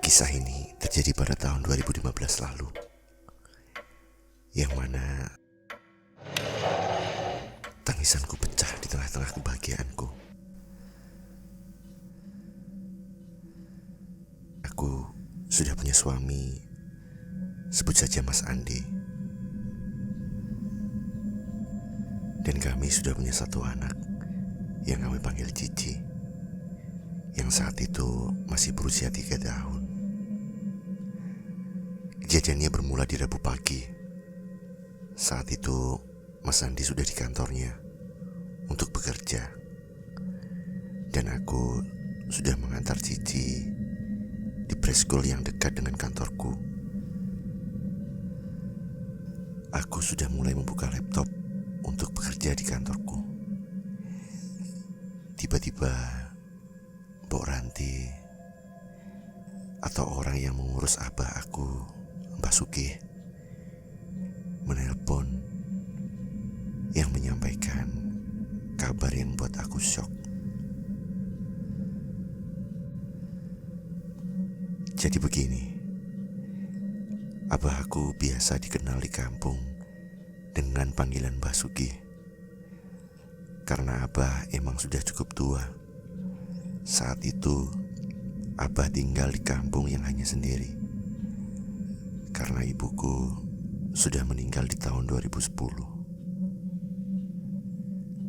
Kisah ini terjadi pada tahun 2015 lalu, yang mana tangisanku pecah di tengah-tengah kebahagiaanku. Aku sudah punya suami, sebut saja Mas Andi. Dan kami sudah punya satu anak yang kami panggil Cici, yang saat itu masih berusia 3 tahun. Kejadiannya bermula di Rabu pagi. Saat itu Mas Andi sudah di kantornya untuk bekerja, dan aku sudah mengantar Cici di preschool yang dekat dengan kantorku. Aku sudah mulai membuka laptop untuk bekerja di kantorku. Tiba-tiba Mbok Ranti, atau orang yang mengurus abah aku, Mbak Sugih, menelpon yang menyampaikan kabar yang membuat aku syok. Jadi begini, abah aku biasa dikenal di kampung dengan panggilan Mbak Sugih, karena abah emang sudah cukup tua. Saat itu abah tinggal di kampung yang hanya sendiri, karena ibuku sudah meninggal di tahun 2010.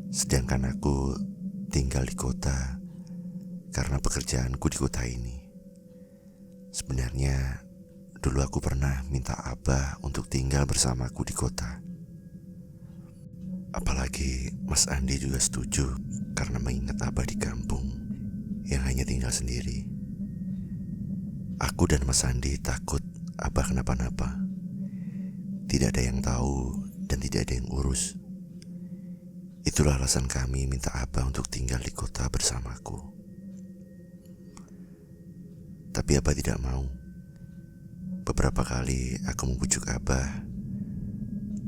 Sedangkan aku tinggal di kota karena pekerjaanku di kota ini. Sebenarnya dulu aku pernah minta abah untuk tinggal bersamaku di kota. Apalagi Mas Andi juga setuju karena mengingat abah di kampung yang hanya tinggal sendiri. Aku dan Mas Andi takut abah kenapa-napa. Tidak ada yang tahu dan tidak ada yang urus. Itulah alasan kami minta abah untuk tinggal di kota bersamaku. Tapi abah tidak mau. Beberapa kali aku membujuk abah,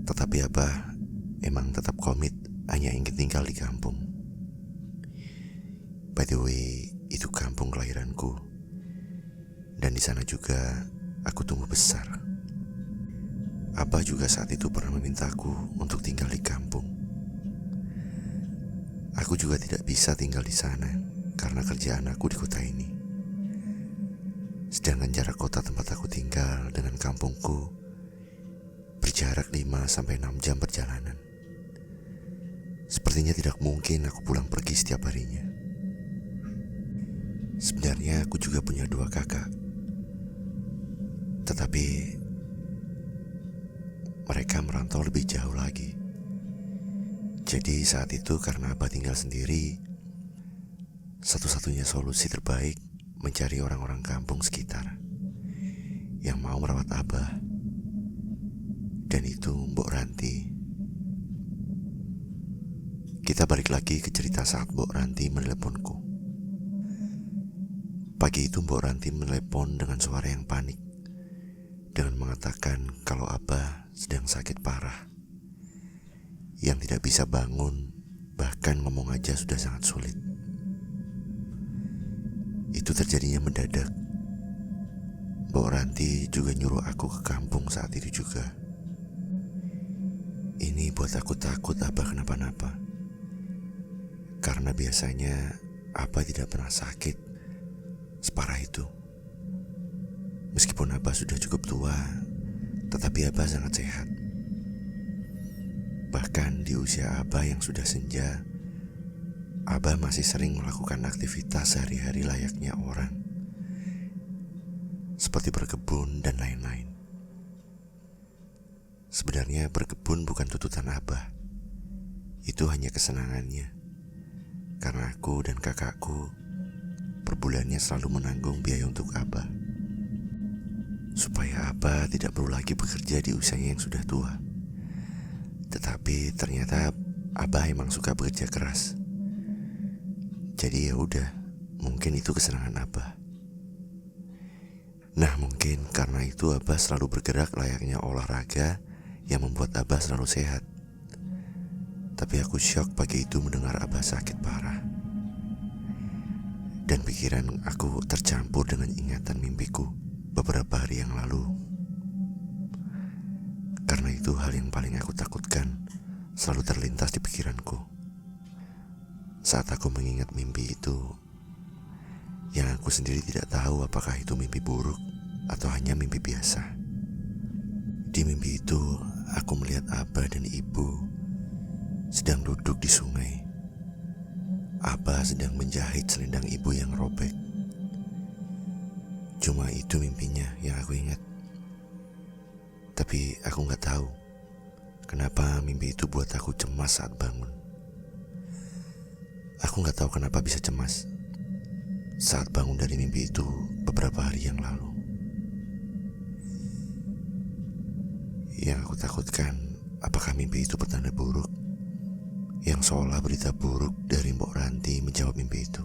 tetapi abah emang tetap komit hanya ingin tinggal di kampung. By the way, itu kampung kelahiranku, dan di sana juga aku tumbuh besar. Abah juga saat itu pernah memintaku untuk tinggal di kampung. Aku juga tidak bisa tinggal di sana karena kerjaan aku di kota ini. Sedangkan jarak kota tempat aku tinggal dengan kampungku berjarak 5-6 jam perjalanan. Sepertinya tidak mungkin aku pulang pergi setiap harinya. Sebenarnya aku juga punya 2 kakak, tetapi mereka merantau lebih jauh lagi. Jadi saat itu karena abah tinggal sendiri, satu-satunya solusi terbaik mencari orang-orang kampung sekitar yang mau merawat abah. Dan itu Mbok Ranti. Kita balik lagi ke cerita saat Mbok Ranti meneleponku. Pagi itu Mbok Ranti menelepon dengan suara yang panik, dengan mengatakan kalau abah sedang sakit parah, yang tidak bisa bangun, bahkan ngomong aja sudah sangat sulit. Itu terjadinya mendadak. Mbok Ranti juga nyuruh aku ke kampung saat itu juga. Ini buat aku takut abah kenapa-napa, karena biasanya abah tidak pernah sakit separah itu. Meskipun abah sudah cukup tua, tetapi abah sangat sehat. Bahkan di usia abah yang sudah senja, abah masih sering melakukan aktivitas sehari-hari layaknya orang, seperti berkebun dan lain-lain. Sebenarnya berkebun bukan tuntutan abah. Itu hanya kesenangannya, karena aku dan kakakku per bulannya selalu menanggung biaya untuk abah, supaya abah tidak perlu lagi bekerja di usianya yang sudah tua. Tetapi ternyata abah emang suka bekerja keras. Jadi ya udah, mungkin itu kesenangan abah. Nah, mungkin karena itu abah selalu bergerak layaknya olahraga yang membuat abah selalu sehat. Tapi aku syok pagi itu mendengar abah sakit parah. Dan pikiran aku tercampur dengan ingatan mimpiku beberapa hari yang lalu. Karena itu hal yang paling aku takutkan selalu terlintas di pikiranku. Saat aku mengingat mimpi itu, yang aku sendiri tidak tahu apakah itu mimpi buruk atau hanya mimpi biasa. Di mimpi itu, aku melihat Abah dan Ibu sedang duduk di sungai. Abah sedang menjahit selendang ibu yang robek. Cuma itu mimpinya yang aku ingat. Tapi aku gak tahu kenapa mimpi itu buat aku cemas saat bangun. Aku gak tahu kenapa bisa cemas saat bangun dari mimpi itu beberapa hari yang lalu. Yang aku takutkan, apakah mimpi itu pertanda buruk? Yang seolah berita buruk dari Mbok Ranti menjawab mimpi itu.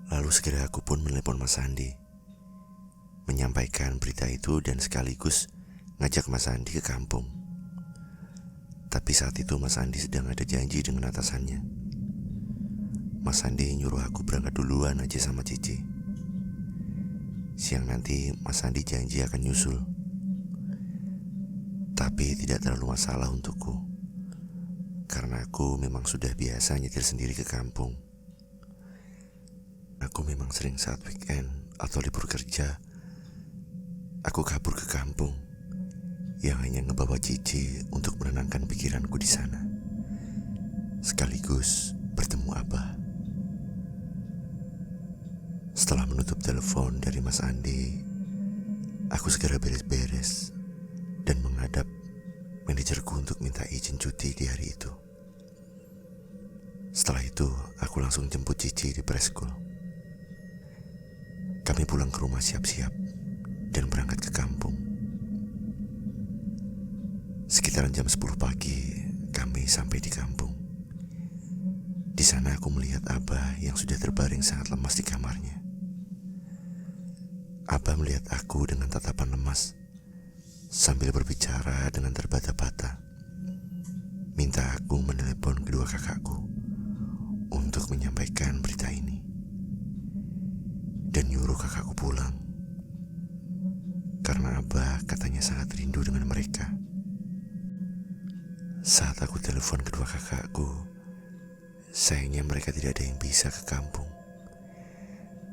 Lalu segera aku pun menelepon Mas Andi, menyampaikan berita itu dan sekaligus ngajak Mas Andi ke kampung. Tapi saat itu Mas Andi sedang ada janji dengan atasannya. Mas Andi nyuruh aku berangkat duluan aja sama Cici. Siang nanti Mas Andi janji akan nyusul. Tapi tidak terlalu masalah untukku, karena aku memang sudah biasa nyetir sendiri ke kampung. Aku memang sering saat weekend atau libur kerja, aku kabur ke kampung yang hanya ngebawa Cici untuk menenangkan pikiranku di sana, sekaligus bertemu Abah. Setelah menutup telepon dari Mas Andi, aku segera beres-beres dan menghadap manajerku untuk minta izin cuti di hari itu. Setelah itu, aku langsung jemput Cici di preschool. Kami pulang ke rumah siap-siap dan berangkat ke kampung. Sekitaran jam 10 pagi, kami sampai di kampung. Di sana aku melihat Abah yang sudah terbaring sangat lemas di kamarnya. Abah melihat aku dengan tatapan lemas, sambil berbicara dengan terbata-bata, minta aku menelepon kedua kakakku untuk menyampaikan berita ini, dan nyuruh kakakku pulang, karena Abah katanya sangat rindu dengan mereka. Saat aku telepon kedua kakakku, sayangnya mereka tidak ada yang bisa ke kampung,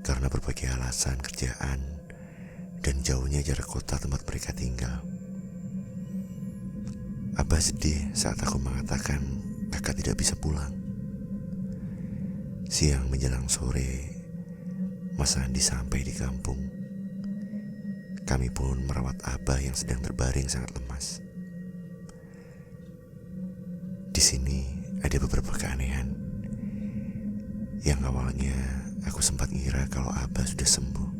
karena berbagai alasan kerjaan dan jauhnya jarak kota tempat mereka tinggal. Abah sedih saat aku mengatakan kakak tidak bisa pulang. Siang menjelang sore, Mas Andi sampai di kampung. Kami pun merawat Abah yang sedang terbaring sangat lemas. Di sini ada beberapa keanehan. Yang awalnya aku sempat ngira kalau Abah sudah sembuh.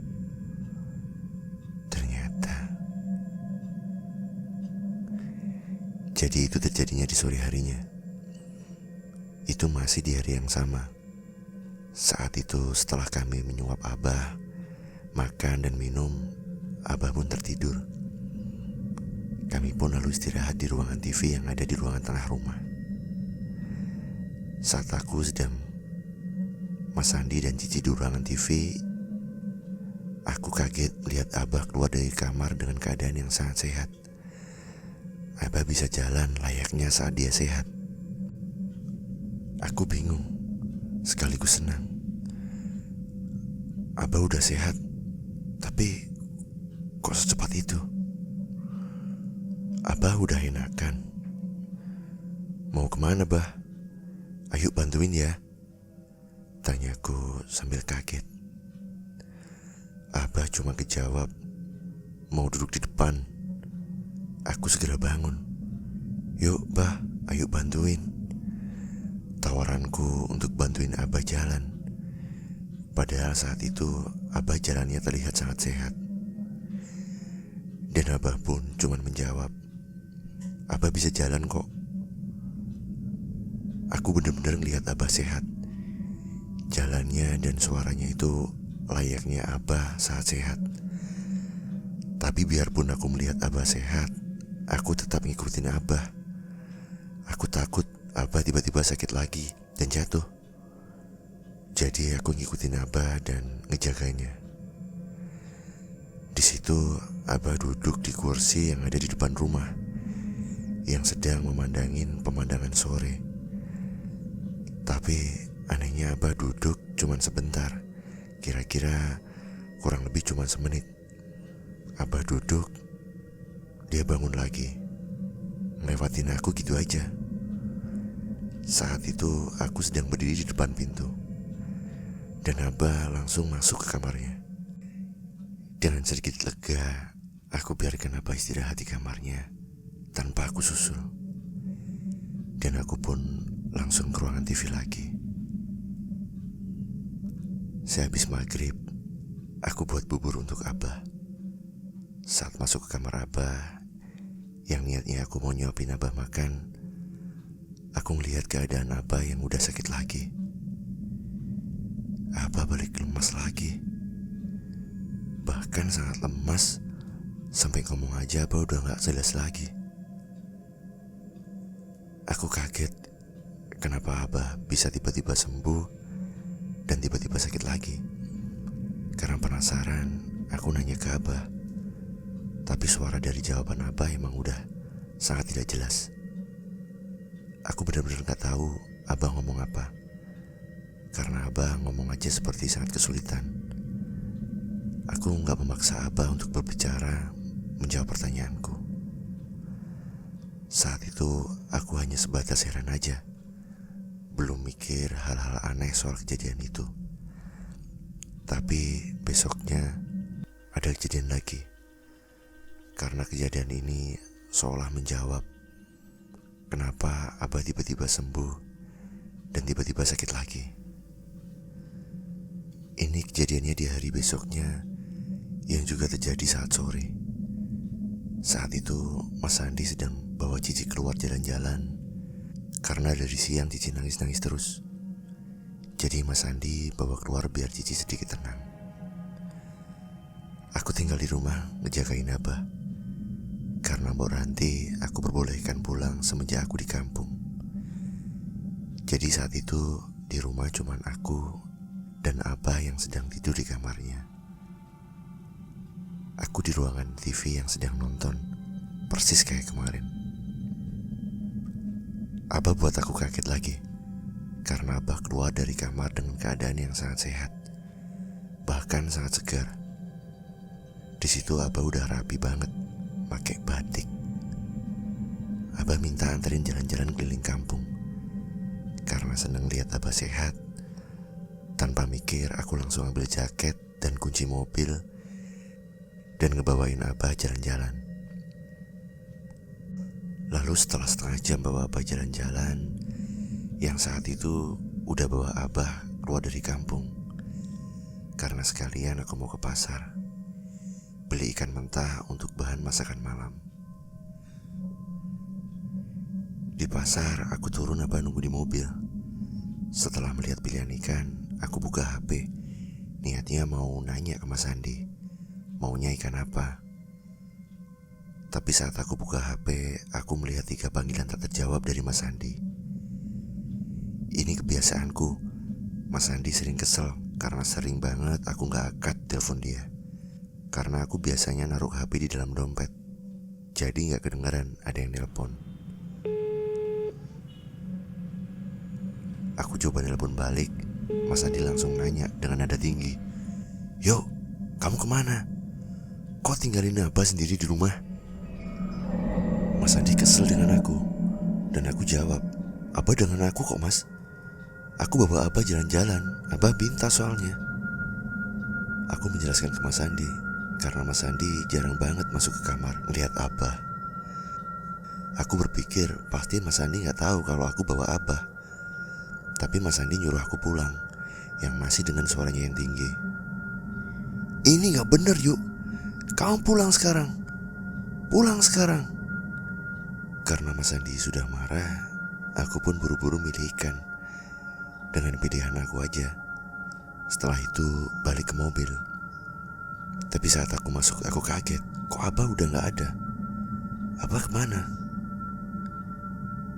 Jadi itu terjadinya di sore harinya. Itu masih di hari yang sama. Saat itu setelah kami menyuap Abah, makan dan minum, Abah pun tertidur. Kami pun lalu istirahat di ruangan TV yang ada di ruangan tengah rumah. Saat aku sedang Mas Andi dan Cici di ruangan TV, aku kaget lihat Abah keluar dari kamar dengan keadaan yang sangat sehat. Abah bisa jalan layaknya saat dia sehat. Aku bingung, sekaligus senang. Abah udah sehat, tapi kok secepat itu? Abah udah enakan. Mau kemana, Bah? Ayo bantuin ya, tanyaku sambil kaget. Abah cuma kejawab, mau duduk di depan. Aku segera bangun. Yuk, Bah, ayo bantuin. Tawaranku untuk bantuin Abah jalan. Padahal saat itu Abah jalannya terlihat sangat sehat. Dan Abah pun cuma menjawab, Abah bisa jalan kok. Aku benar-benar ngelihat Abah sehat. Jalannya dan suaranya itu layaknya Abah saat sehat. Tapi biarpun aku melihat Abah sehat, aku tetap ngikutin Abah. Aku takut Abah tiba-tiba sakit lagi dan jatuh. Jadi aku ngikutin Abah dan ngejaganya. Di situ Abah duduk di kursi yang ada di depan rumah, yang sedang memandangin pemandangan sore. Tapi anehnya Abah duduk cuman sebentar, kira-kira kurang lebih cuman semenit. Abah duduk, dia bangun lagi, ngelewatin aku gitu aja. Saat itu aku sedang berdiri di depan pintu, dan Abah langsung masuk ke kamarnya. Dengan sedikit lega, aku biarkan Abah istirahat di kamarnya tanpa aku susul. Dan aku pun langsung ke ruangan TV lagi. Sehabis maghrib, aku buat bubur untuk Abah. Saat masuk ke kamar Abah, yang niatnya aku mau nyuapin Abah makan, aku ngelihat keadaan Abah yang udah sakit lagi. Abah balik lemas lagi. Bahkan sangat lemas, sampai ngomong aja Abah udah gak jelas lagi. Aku kaget, kenapa Abah bisa tiba-tiba sembuh dan tiba-tiba sakit lagi. Karena penasaran, aku nanya ke Abah. Tapi suara dari jawaban Abah emang udah sangat tidak jelas. Aku benar-benar gak tahu Abah ngomong apa. Karena Abah ngomong aja seperti sangat kesulitan. Aku gak memaksa Abah untuk berbicara, menjawab pertanyaanku. Saat itu aku hanya sebatas heran aja, belum mikir hal-hal aneh soal kejadian itu. Tapi besoknya ada kejadian lagi. Karena kejadian ini seolah menjawab kenapa Abah tiba-tiba sembuh dan tiba-tiba sakit lagi. Ini kejadiannya di hari besoknya, yang juga terjadi saat sore. Saat itu Mas Andi sedang bawa Cici keluar jalan-jalan. Karena dari siang Cici nangis-nangis terus. Jadi Mas Andi bawa keluar biar Cici sedikit tenang. Aku tinggal di rumah ngejagain Abah. Karena Mbak Ranti aku perbolehkan pulang semenjak aku di kampung. Jadi saat itu di rumah cuman aku dan Abah yang sedang tidur di kamarnya. Aku di ruangan TV yang sedang nonton, persis kayak kemarin. Abah buat aku kaget lagi, karena Abah keluar dari kamar dengan keadaan yang sangat sehat, bahkan sangat segar. Di situ Abah udah rapi banget, pakai batik. Abah minta anterin jalan-jalan keliling kampung. Karena seneng lihat Abah sehat, tanpa mikir aku langsung ambil jaket dan kunci mobil dan ngebawain Abah jalan-jalan. Lalu setelah setengah jam bawa Abah jalan-jalan, yang saat itu udah bawa Abah keluar dari kampung. Karena sekalian aku mau ke pasar, beli ikan mentah untuk bahan masakan malam. Di pasar aku turun, Abah nunggu di mobil. Setelah melihat pilihan ikan, aku buka HP. Niatnya mau nanya ke Mas Andi, maunya ikan apa. Tapi saat aku buka HP, aku melihat 3 panggilan tak terjawab dari Mas Andi. Ini kebiasaanku. Mas Andi sering kesel karena sering banget aku gak angkat telepon dia. Karena aku biasanya naruh HP di dalam dompet, jadi gak kedengaran ada yang nelpon. Aku coba nelpon balik. Mas Andi langsung nanya dengan nada tinggi, "Yo, kamu kemana? Kok tinggalin Abah sendiri di rumah?" Mas Andi kesel dengan aku, dan aku jawab, "Abah dengan aku kok, Mas. Aku bawa Abah jalan-jalan, Abah minta soalnya." Aku menjelaskan ke Mas Andi, karena Mas Andi jarang banget masuk ke kamar ngelihat Abah. Aku berpikir pasti Mas Andi gak tahu kalau aku bawa Abah. Tapi Mas Andi nyuruh aku pulang, yang masih dengan suaranya yang tinggi. "Ini gak bener, yuk. Kamu pulang sekarang. Pulang sekarang." Karena Mas Andi sudah marah, aku pun buru-buru milih ikan dengan pilihan aku aja. Setelah itu balik ke mobil. Tapi saat aku masuk, aku kaget. Kok Abah udah gak ada? Abah kemana?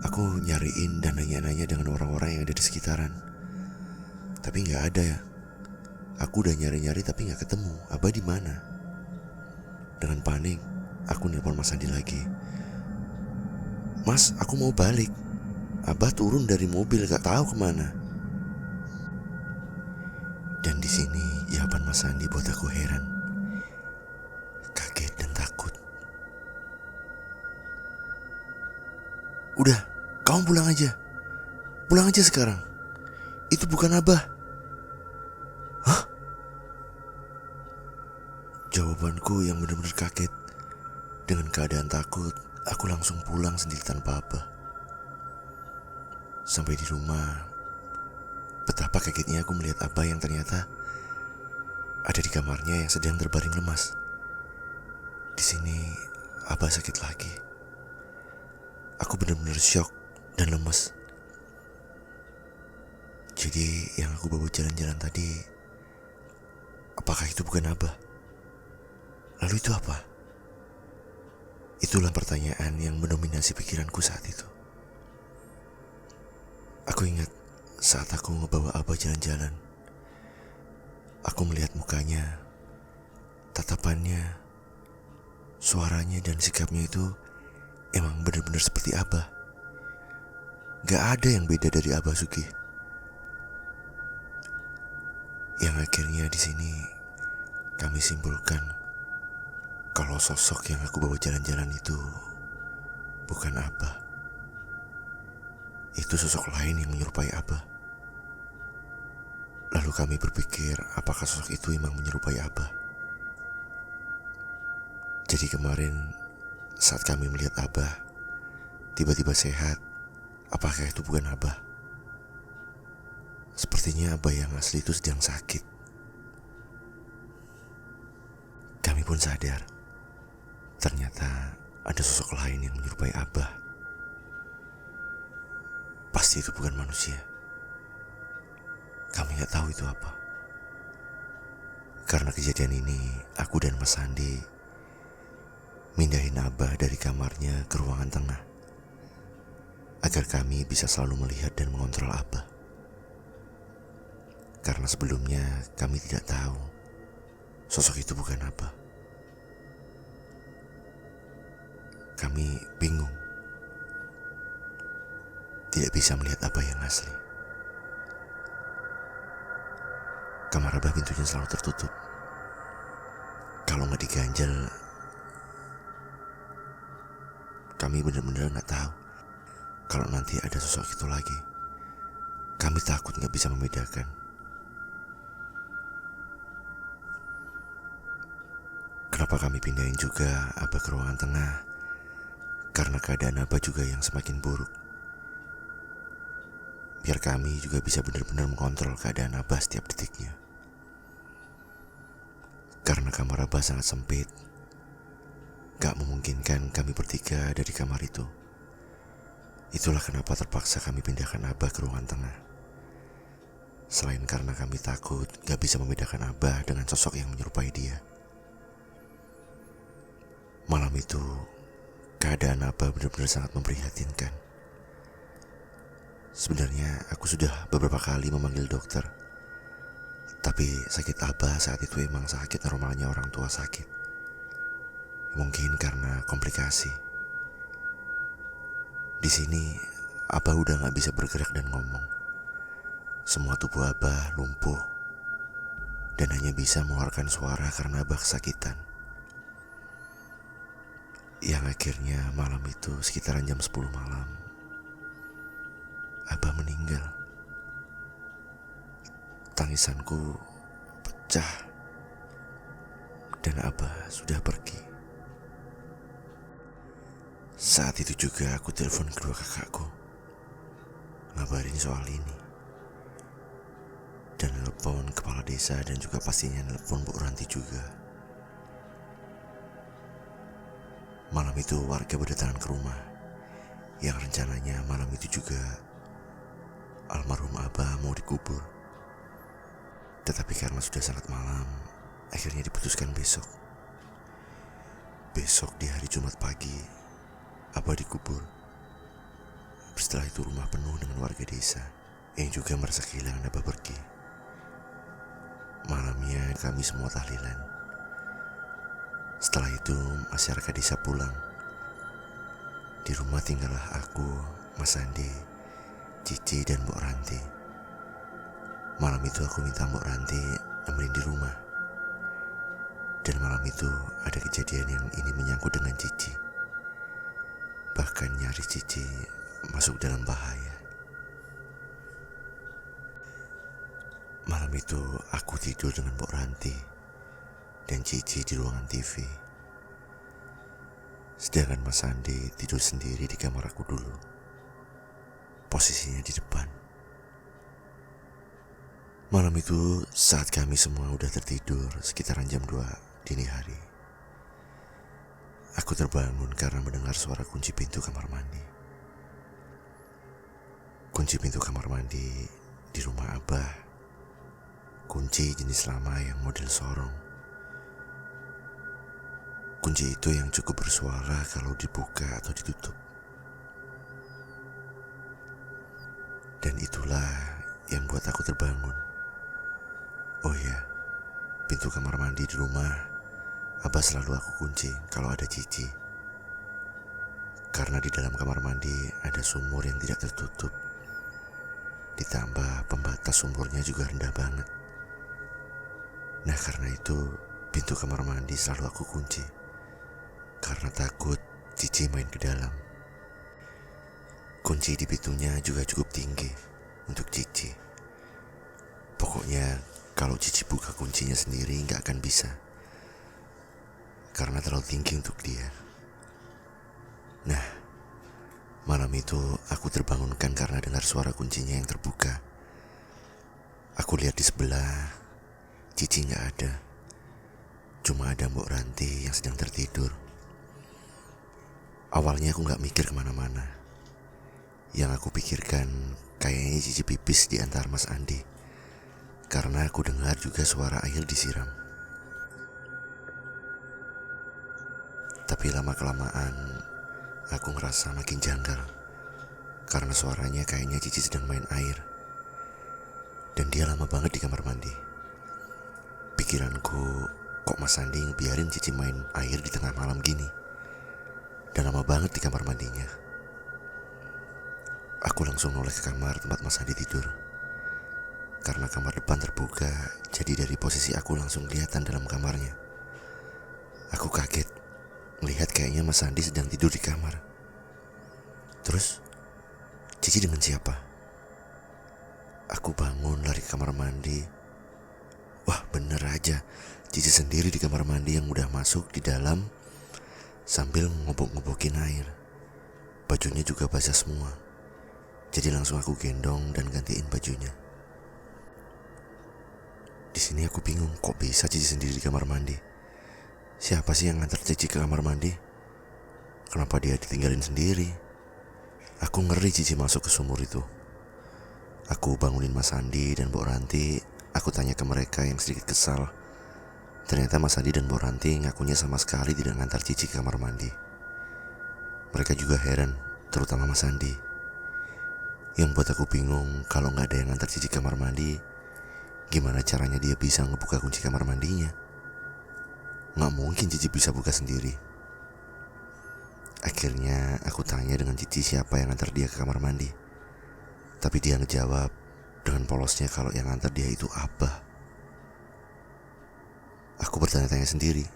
Aku nyariin dan nanya-nanya dengan orang-orang yang ada di sekitaran. Tapi nggak ada ya. Aku udah nyari-nyari tapi nggak ketemu. Abah di mana? Dengan panik, aku nelpon Mas Andi lagi. Mas, aku mau balik. Abah turun dari mobil, gak tahu kemana. Dan di sini jawaban Mas Andi buat aku heran, kaget dan takut. Udah, kamu pulang aja. Pulang aja sekarang. Itu bukan Abah. Hah? Jawabanku yang benar-benar kaget. Dengan keadaan takut, aku langsung pulang sendiri tanpa Abah. Sampai di rumah, betapa kagetnya aku melihat Abah yang ternyata ada di kamarnya yang sedang terbaring lemas. Di sini, Abah sakit lagi. Aku benar-benar syok dan lemes. Jadi yang aku bawa jalan-jalan tadi, apakah itu bukan Abah? Lalu itu apa? Itulah pertanyaan yang mendominasi pikiranku saat itu. Aku ingat saat aku ngebawa Abah jalan-jalan, aku melihat mukanya, tatapannya, suaranya dan sikapnya itu emang benar-benar seperti Abah. Gak ada yang beda dari Abah Sugi. Yang akhirnya di sini kami simpulkan kalau sosok yang aku bawa jalan-jalan itu bukan Abah. Itu sosok lain yang menyerupai Abah. Lalu kami berpikir apakah sosok itu memang menyerupai Abah. Jadi kemarin saat kami melihat Abah tiba-tiba sehat, apakah itu bukan Abah? Sepertinya Abah yang asli itu sedang sakit. Kami pun sadar, ternyata ada sosok lain yang menyerupai Abah. Pasti itu bukan manusia. Kami gak tahu itu apa. Karena kejadian ini, aku dan Mas Andi mindahin Abah dari kamarnya ke ruangan tengah, agar kami bisa selalu melihat dan mengontrol Abah. Karena sebelumnya kami tidak tahu sosok itu bukan Abah. Kami bingung, tidak bisa melihat Abah yang asli. Kamar Abah pintunya selalu tertutup. Kalau nggak diganjel, kami benar-benar nggak tahu kalau nanti ada sosok itu lagi. Kami takut nggak bisa membedakan. Kenapa kami pindahin juga Abah ke ruangan tengah? Karena keadaan Abah juga yang semakin buruk. Biar kami juga bisa benar-benar mengontrol keadaan Abah setiap detiknya. Karena kamar Abah sangat sempit, gak memungkinkan kami bertiga ada di kamar itu. Itulah kenapa terpaksa kami pindahkan Abah ke ruangan tengah. Selain karena kami takut gak bisa membedakan Abah dengan sosok yang menyerupai dia. Malam itu, keadaan Abah benar-benar sangat memprihatinkan. Sebenarnya aku sudah beberapa kali memanggil dokter. Tapi sakit Abah saat itu emang sakit normalnya orang tua sakit. Mungkin karena komplikasi. Di sini, Abah udah gak bisa bergerak dan ngomong. Semua tubuh Abah lumpuh. Dan hanya bisa mengeluarkan suara karena Abah kesakitan. Yang akhirnya malam itu sekitaran jam 10 malam, Abah meninggal. Tangisanku pecah dan Abah sudah pergi. Saat itu juga aku telepon kedua kakakku, ngabarin soal ini. Dan telepon kepala desa dan juga pastinya telepon Bu Ranti juga. Malam itu warga berdatangan ke rumah, yang rencananya malam itu juga almarhum Abah mau dikubur. Tetapi karena sudah sangat malam, akhirnya diputuskan besok. Besok di hari Jumat pagi, Abah dikubur. Setelah itu rumah penuh dengan warga desa yang juga merasa kehilangan Abah pergi. Malamnya kami semua tahlilan. Setelah itu masyarakat desa pulang. Di rumah tinggallah aku, Mas Andi, Cici dan Mbok Ranti. Malam itu aku minta Mbok Ranti nemenin di rumah. Dan malam itu ada kejadian yang ini menyangkut dengan Cici. Bahkan nyaris Cici masuk dalam bahaya. Malam itu aku tidur dengan Mbok Ranti dan Cici di ruangan TV. Sedangkan Mas Andi tidur sendiri di kamar aku dulu. Posisinya di depan. Malam itu saat kami semua udah tertidur sekitaran jam 2 dini hari. Aku terbangun karena mendengar suara kunci pintu kamar mandi. Kunci pintu kamar mandi di rumah Abah. Kunci jenis lama yang model sorong. Kunci itu yang cukup bersuara kalau dibuka atau ditutup. Dan itulah yang buat aku terbangun. Oh ya, pintu kamar mandi di rumah Abah selalu aku kunci kalau ada Cici. Karena di dalam kamar mandi ada sumur yang tidak tertutup. Ditambah pembatas sumurnya juga rendah banget. Nah karena itu pintu kamar mandi selalu aku kunci. Karena takut Cici main ke dalam. Kunci di pintunya juga cukup tinggi untuk Cici. Pokoknya kalau Cici buka kuncinya sendiri gak akan bisa. Karena terlalu tinggi untuk dia. Nah, malam itu aku terbangunkan karena dengar suara kuncinya yang terbuka. Aku lihat di sebelah, Cici gak ada. Cuma ada Mbok Ranti yang sedang tertidur. Awalnya aku gak mikir kemana-mana. Yang aku pikirkan kayaknya Cici pipis di antara Mas Andi. Karena aku dengar juga suara air disiram. Tapi lama-kelamaan aku ngerasa makin janggal. Karena suaranya kayaknya Cici sedang main air. Dan dia lama banget di kamar mandi. Pikiranku, kok Mas Andi ngebiarin Cici main air di tengah malam gini? Dan lama banget di kamar mandinya. Aku langsung noleh ke kamar tempat Mas Andi tidur. Karena kamar depan terbuka, jadi dari posisi aku langsung kelihatan dalam kamarnya. Aku kaget, melihat kayaknya Mas Andi sedang tidur di kamar. Terus, Cici dengan siapa? Aku bangun lari ke kamar mandi. Wah bener aja, Cici sendiri di kamar mandi yang udah masuk di dalam sambil ngobok-ngobokin air. Bajunya juga basah semua. Jadi langsung aku gendong dan gantiin bajunya. Di sini aku bingung, kok bisa Cici sendiri di kamar mandi? Siapa sih yang ngantar Cici ke kamar mandi? Kenapa dia ditinggalin sendiri? Aku ngeri Cici masuk ke sumur itu. Aku bangunin Mas Andi dan Mbok Ranti. Aku tanya ke mereka yang sedikit kesal. Ternyata Mas Andi dan Mbok Ranti ngakunya sama sekali tidak ngantar Cici ke kamar mandi. Mereka juga heran, terutama Mas Andi. Yang buat aku bingung, kalau gak ada yang ngantar Cici ke kamar mandi, gimana caranya dia bisa ngebuka kunci kamar mandinya? Gak mungkin Cici bisa buka sendiri. Akhirnya aku tanya dengan Cici siapa yang ngantar dia ke kamar mandi. Tapi dia ngejawab dengan polosnya kalau yang ngantar dia itu Abah. Aku bertanya-tanya sendiri,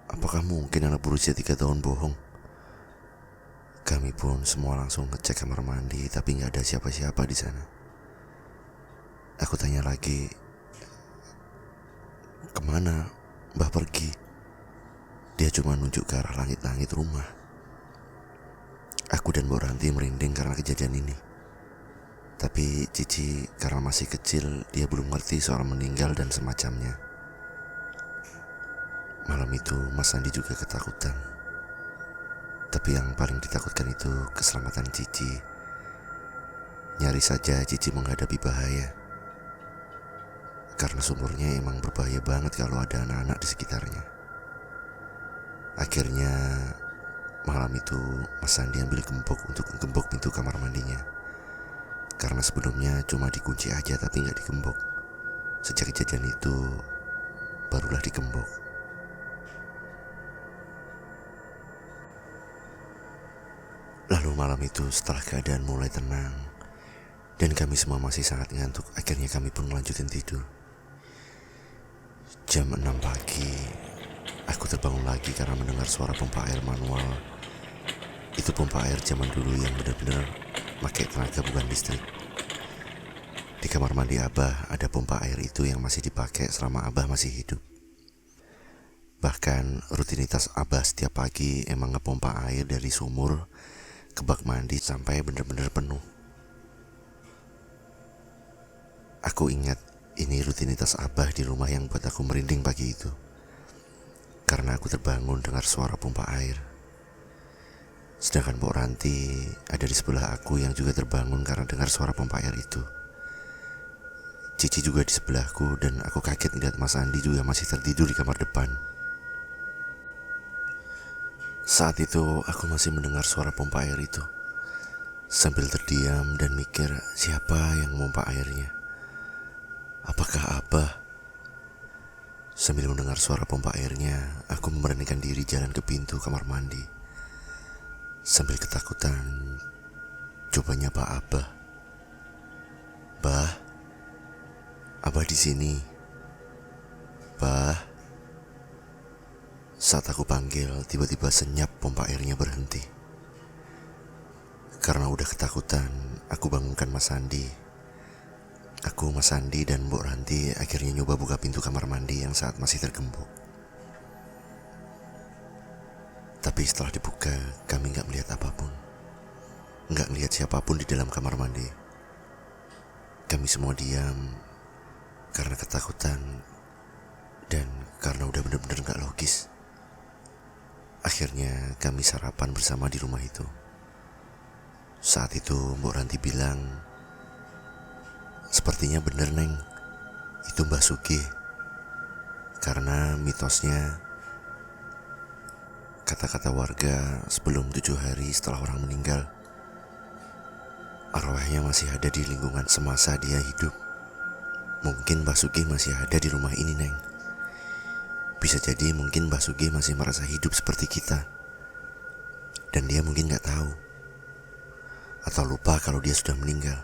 apakah mungkin anak berusia 3 tahun bohong? Kami pun semua langsung ngecek kamar mandi, tapi gak ada siapa-siapa di sana. Aku tanya lagi, kemana Mbah pergi? Dia cuma nunjuk ke arah langit-langit rumah. Aku dan Mbok Ranti merinding karena kejadian ini. Tapi Cici karena masih kecil, dia belum ngerti soal meninggal dan semacamnya. Malam itu Mas Andi juga ketakutan. Tapi yang paling ditakutkan itu keselamatan Cici. Nyaris saja Cici menghadapi bahaya. Karena sumurnya emang berbahaya banget kalau ada anak-anak di sekitarnya. Akhirnya malam itu Mas Andi ambil gembok untuk menggembok pintu kamar mandinya. Karena sebelumnya cuma dikunci aja tapi gak digembok. Sejak kejadian itu, barulah digembok. Lalu malam itu setelah keadaan mulai tenang dan kami semua masih sangat ngantuk, akhirnya kami pun melanjutin tidur. Jam 6 pagi, aku terbangun lagi karena mendengar suara pompa air manual. Itu pompa air zaman dulu yang benar-benar pakai tenaga bukan listrik. Di kamar mandi Abah ada pompa air itu yang masih dipakai selama Abah masih hidup. Bahkan rutinitas Abah setiap pagi emang ngepompa air dari sumur ke bak mandi sampai benar-benar penuh. Aku ingat ini rutinitas Abah di rumah yang buat aku merinding pagi itu. Karena aku terbangun dengar suara pompa air. Sedangkan Mbok Ranti ada di sebelah aku yang juga terbangun karena dengar suara pompa air itu. Cici juga di sebelahku dan aku kaget melihat Mas Andi juga masih tertidur di kamar depan. Saat itu aku masih mendengar suara pompa air itu. Sambil terdiam dan mikir siapa yang memompa airnya. Apakah Abah? Sambil mendengar suara pompa airnya, aku memberanikan diri jalan ke pintu kamar mandi. Sambil ketakutan, coba nyapa Abah. Bah, Abah di sini. Bah. Saat aku panggil, tiba-tiba senyap pompa airnya berhenti. Karena udah ketakutan, aku bangunkan Mas Andi. Aku, Mas Andi, dan Mbok Ranti akhirnya nyoba buka pintu kamar mandi yang saat masih tergembok. Tapi setelah dibuka, kami gak melihat apapun. Gak melihat siapapun di dalam kamar mandi. Kami semua diam karena ketakutan dan karena udah benar-benar gak logis. Akhirnya kami sarapan bersama di rumah itu. Saat itu Mbok Ranti bilang, sepertinya bener Neng, itu Mbah Sugih. Karena mitosnya, kata-kata warga sebelum 7 hari setelah orang meninggal, arwahnya masih ada di lingkungan semasa dia hidup. Mungkin Mbah Sugih masih ada di rumah ini Neng. Bisa jadi mungkin Mbah Sugih masih merasa hidup seperti kita. Dan dia mungkin gak tahu. Atau lupa kalau dia sudah meninggal.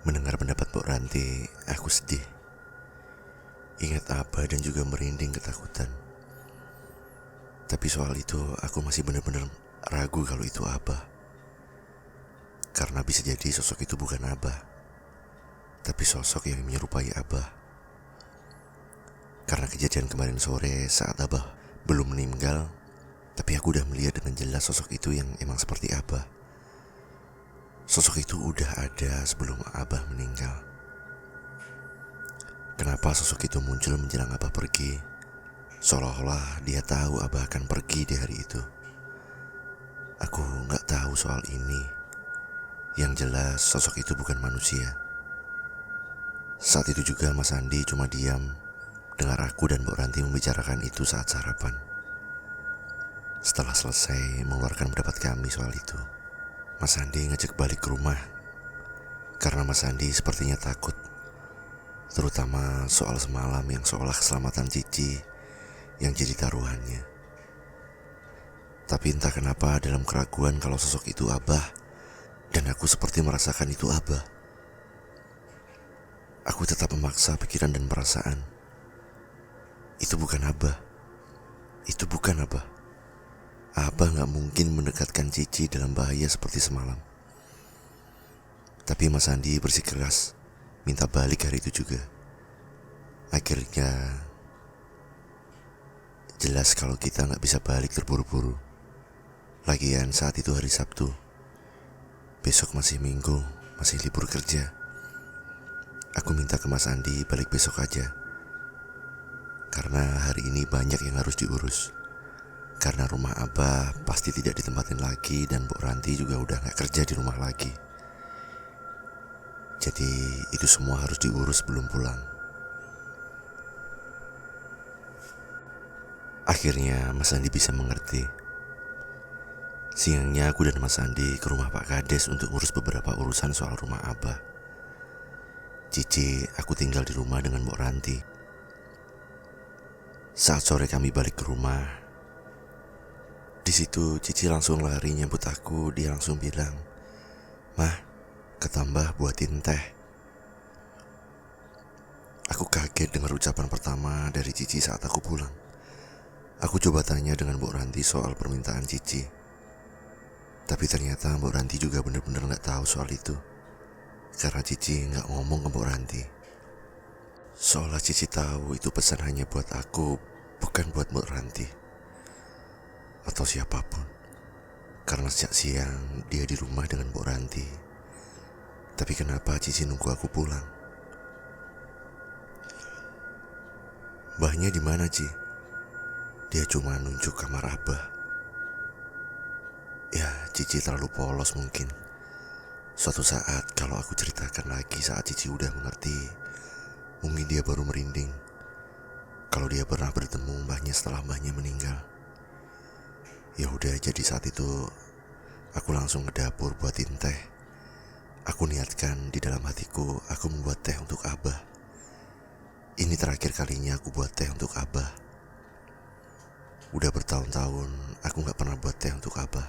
Mendengar pendapat Mbok Ranti, aku sedih. Ingat Abah dan juga merinding ketakutan. Tapi soal itu aku masih benar-benar ragu kalau itu Abah. Karena bisa jadi sosok itu bukan Abah, tapi sosok yang menyerupai Abah. Karena kejadian kemarin sore saat Abah belum meninggal, tapi aku udah melihat dengan jelas sosok itu yang emang seperti Abah. Sosok itu udah ada sebelum Abah meninggal. Kenapa sosok itu muncul menjelang Abah pergi? Seolah-olah dia tahu Abah akan pergi di hari itu. Aku gak tahu soal ini. Yang jelas sosok itu bukan manusia. Saat itu juga Mas Andi cuma diam dengar aku dan Mbok Ranti membicarakan itu saat sarapan. Setelah selesai mengeluarkan pendapat kami soal itu, Mas Andi ngajak balik ke rumah. Karena Mas Andi sepertinya takut, terutama soal semalam yang seolah keselamatan Cici yang jadi taruhannya. Tapi entah kenapa dalam keraguan kalau sosok itu Abah, dan aku seperti merasakan itu Abah, aku tetap memaksa pikiran dan perasaan. Itu bukan Abah. Itu bukan Abah. Abah gak mungkin mendekatkan Cici dalam bahaya seperti semalam. Tapi Mas Andi bersikeras minta balik hari itu juga. Akhirnya jelas kalau kita gak bisa balik terburu-buru. Lagian saat itu hari Sabtu. Besok masih Minggu, masih libur kerja. Aku minta ke Mas Andi balik besok aja. Karena hari ini banyak yang harus diurus. Karena rumah Abah pasti tidak ditempatin lagi dan Mbok Ranti juga udah gak kerja di rumah lagi. Jadi itu semua harus diurus sebelum pulang. Akhirnya Mas Andi bisa mengerti. Siangnya aku dan Mas Andi ke rumah Pak Kades untuk ngurus beberapa urusan soal rumah Abah. Cici, aku tinggal di rumah dengan Mbok Ranti. Saat sore kami balik ke rumah, di situ Cici langsung lari nyambut aku. Dia langsung bilang, "Mah, ketambah buatin teh." Aku kaget dengar ucapan pertama dari Cici saat aku pulang. Aku coba tanya dengan Mbok Ranti soal permintaan Cici, tapi ternyata Mbok Ranti juga benar-benar gak tahu soal itu. Karena Cici gak ngomong ke Mbok Ranti. Seolah Cici tahu itu pesan hanya buat aku, bukan buat Mbok Ranti atau siapapun. Karena sejak siang dia di rumah dengan Mbok Ranti. Tapi kenapa Cici nunggu aku pulang? Mbahnya di mana, Ci? Dia cuma nunjuk kamar Abah. Ya, Cici terlalu polos mungkin. Suatu saat kalau aku ceritakan lagi saat Cici udah mengerti, mungkin dia baru merinding. Kalau dia pernah bertemu mbahnya setelah mbahnya meninggal. Ya udah, jadi saat itu aku langsung ke dapur buatin teh. Aku niatkan di dalam hatiku aku membuat teh untuk Abah. Ini terakhir kalinya aku buat teh untuk Abah. Udah bertahun-tahun aku gak pernah buat teh untuk Abah.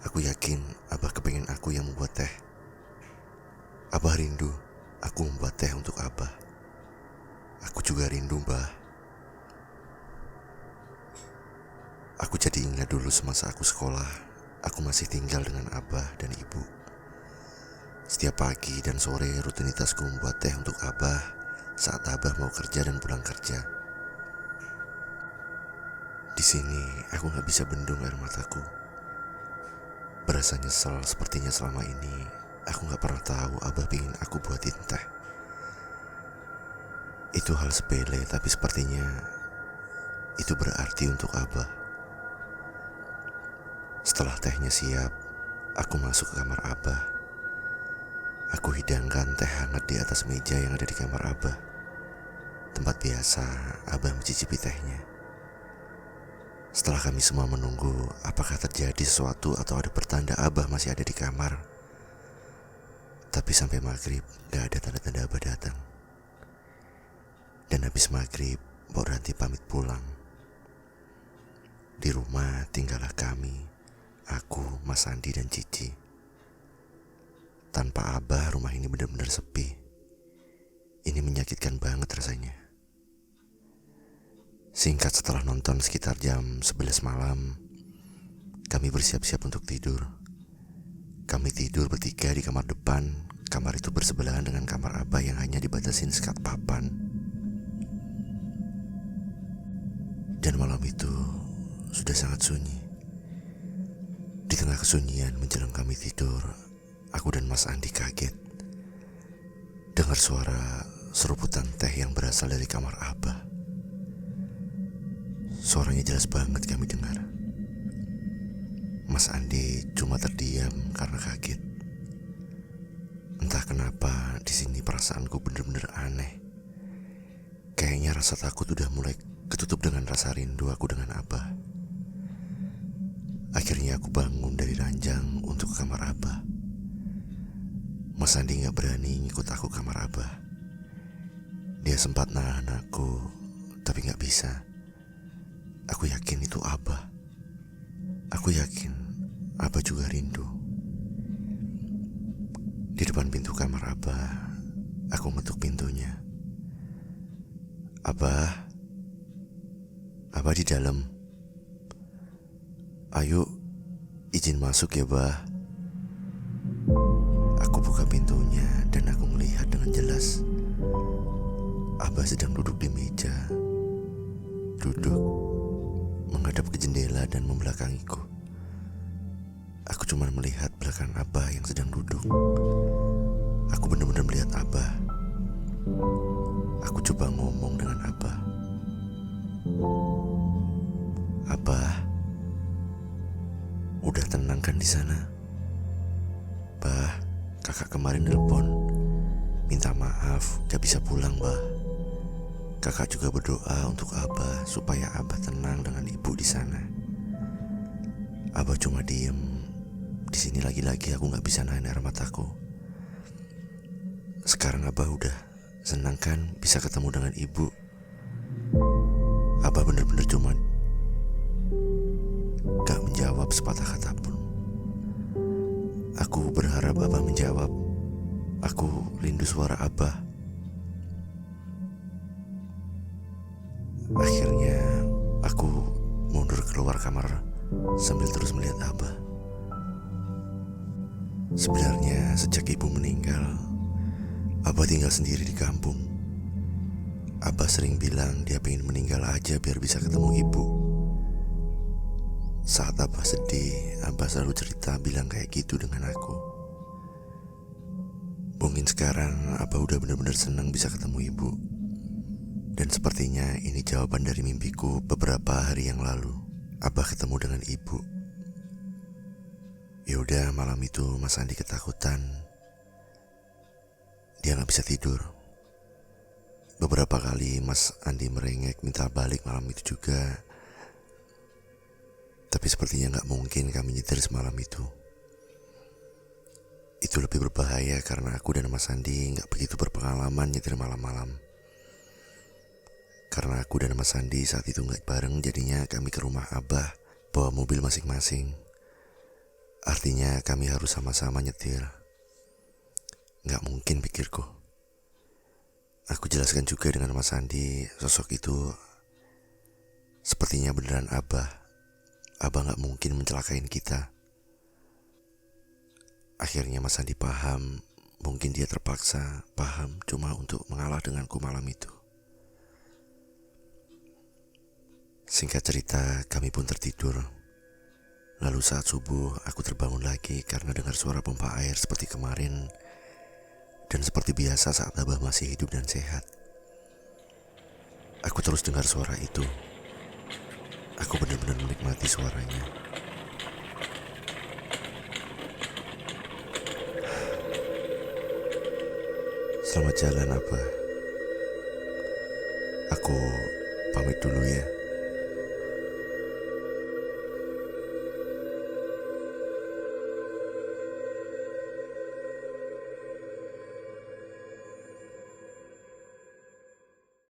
Aku yakin Abah kepengen aku yang membuat teh. Abah rindu aku membuat teh untuk Abah. Aku juga rindu, Mbah. Aku jadi ingat dulu semasa aku sekolah, aku masih tinggal dengan Abah dan Ibu. Setiap pagi dan sore rutinitasku membuat teh untuk Abah saat Abah mau kerja dan pulang kerja. Di sini aku gak bisa bendung air mataku. Berasa nyesel sepertinya selama ini aku gak pernah tahu Abah pingin aku buatin teh. Itu hal sepele tapi sepertinya itu berarti untuk Abah. Setelah tehnya siap, aku masuk ke kamar Abah. Aku hidangkan teh hangat di atas meja yang ada di kamar Abah. Tempat biasa Abah mencicipi tehnya. Setelah kami semua menunggu apakah terjadi sesuatu atau ada pertanda Abah masih ada di kamar. Tapi sampai maghrib gak ada tanda-tanda Abah datang. Dan habis maghrib Mbok Ranti pamit pulang. Di rumah tinggallah kami, aku, Mas Andi dan Cici. Tanpa Abah rumah ini benar-benar sepi. Ini menyakitkan banget rasanya. Singkat setelah nonton sekitar jam 11 malam, kami bersiap-siap untuk tidur. Kami tidur bertiga di kamar depan. Kamar itu bersebelahan dengan kamar Abah yang hanya dibatasin sekat papan. Dan malam itu sudah sangat sunyi. Di tengah kesunyian menjelang kami tidur, aku dan Mas Andi kaget dengar suara seruputan teh yang berasal dari kamar Abah. Suaranya jelas banget kami dengar. Mas Andi cuma terdiam karena kaget. Entah kenapa di sini perasaanku bener-bener aneh. Kayaknya rasa takut udah mulai ketutup dengan rasa rindu aku dengan Abah. Akhirnya aku bangun dari ranjang untuk ke kamar Abah. Mas Andi gak berani ngikut aku ke kamar Abah. Dia sempat nahan aku, tapi gak bisa. Aku yakin itu Abah. Aku yakin Abah juga rindu. Di depan pintu kamar Abah, aku ngetuk pintunya. Abah, Abah di dalam. Ayo, izin masuk ya, Bah. Aku buka pintunya dan aku melihat dengan jelas Abah sedang duduk di meja. Duduk menghadap ke jendela dan membelakangiku. Aku cuma melihat belakang Abah yang sedang duduk. Aku benar-benar melihat Abah. Aku coba ngomong dengan Abah. Abah, udah tenang kan di sana? Bah, kakak kemarin nelpon, minta maaf gak bisa pulang, Bah. Kakak juga berdoa untuk Abah supaya Abah tenang dengan ibu di sana. Abah cuma diem. Di sini lagi-lagi aku gak bisa nahan air mataku. Sekarang Abah udah senang kan bisa ketemu dengan ibu. Abah bener-bener cuma gak menjawab sepatah kata pun. Aku berharap Abah menjawab. Aku rindu suara Abah. Akhirnya aku mundur keluar kamar sambil terus melihat Abah. Sebenarnya sejak ibu meninggal, Abah tinggal sendiri di kampung. Abah sering bilang dia pengen meninggal aja biar bisa ketemu ibu. Saat Abah sedih, Abah selalu cerita bilang kayak gitu dengan aku. Mungkin sekarang Abah udah benar-benar senang bisa ketemu ibu. Dan sepertinya ini jawaban dari mimpiku beberapa hari yang lalu. Abah ketemu dengan ibu. Yaudah, malam itu Mas Andi ketakutan. Dia gak bisa tidur. Beberapa kali Mas Andi merengek minta balik malam itu juga. Tapi sepertinya gak mungkin kami nyetir semalam itu. Itu lebih berbahaya karena aku dan Mas Andi gak begitu berpengalaman nyetir malam-malam. Karena aku dan Mas Andi saat itu gak bareng, jadinya kami ke rumah Abah bawa mobil masing-masing. Artinya kami harus sama-sama nyetir. Gak mungkin, pikirku. Aku jelaskan juga dengan Mas Andi, sosok itu sepertinya beneran Abah. Abah gak mungkin mencelakain kita. Akhirnya Mas Andi paham. Mungkin dia terpaksa paham cuma untuk mengalah denganku malam itu. Singkat cerita, kami pun tertidur. Lalu saat subuh, aku terbangun lagi karena dengar suara pompa air seperti kemarin. Dan seperti biasa saat Abah masih hidup dan sehat. Aku terus dengar suara itu. Aku benar-benar menikmati suaranya. Selamat jalan, Abah. Aku pamit dulu ya.